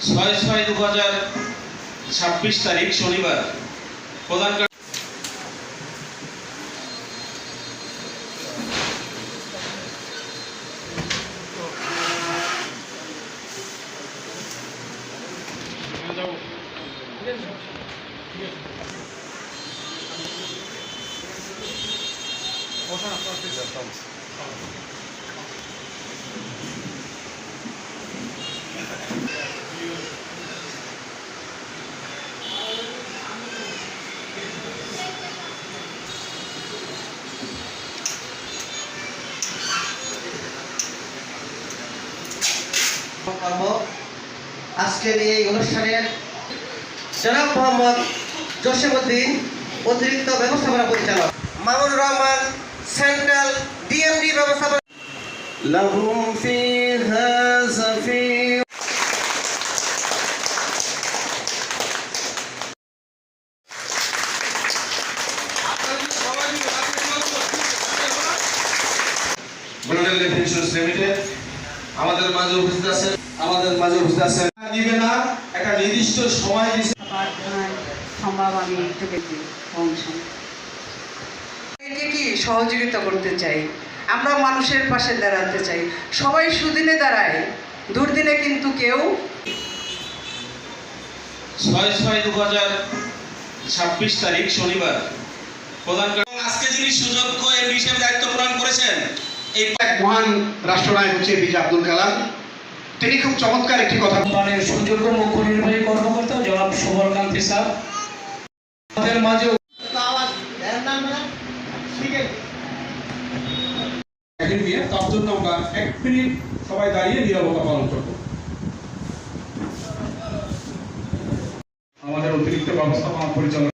6/6/2026 তারিখ শনিবার প্রধান আজকের এই অনুষ্ঠানের জনাব মোহাম্মদ জসিমউদ্দিন অতিরিক্ত ব্যবস্থাপনা পরিচালক, মামুনুর রহমান সেন্ট্রাল ডিএমডি ব্যবস্থাপনা। লাহুম ফিহা যাফির। ব্রুডেল লাইফ ইন্স্যুরেন্স লিমিটেড আমাদের মাঝে উপস্থিত আছেন দিবে না একটা নির্দিষ্ট সময় সম্ভব আমি কি সহযোগিতা করতে চাই, আমরা মানুষের পাশে দাঁড়াতে চাই, সবাই সুদিনে দাঁড়ায়, দুর্দিনে কিন্তু কেউ। 6/6/2026 তারিখ শনিবার প্রধান আজকে যিনি সুযোগ্য এমপি হিসেবে দায়িত্ব পালন করেছেন এই মহান রাষ্ট্রনায়ক হচ্ছে এপিজে আব্দুল কালাম। তিনি খুব চমৎকার একটি কথা মানের সুযোগ্য মুখ্য নির্বাহী কর্মকর্তা জনাব সুবল কান্তি স্যার আমাদের মাঝে তার জন্য আমরা 1 মিনিট সবাই দাঁড়িয়ে নীরবতা পালন করব। আমাদের অতিরিক্ত ব্যবস্থাপনা পরিচালক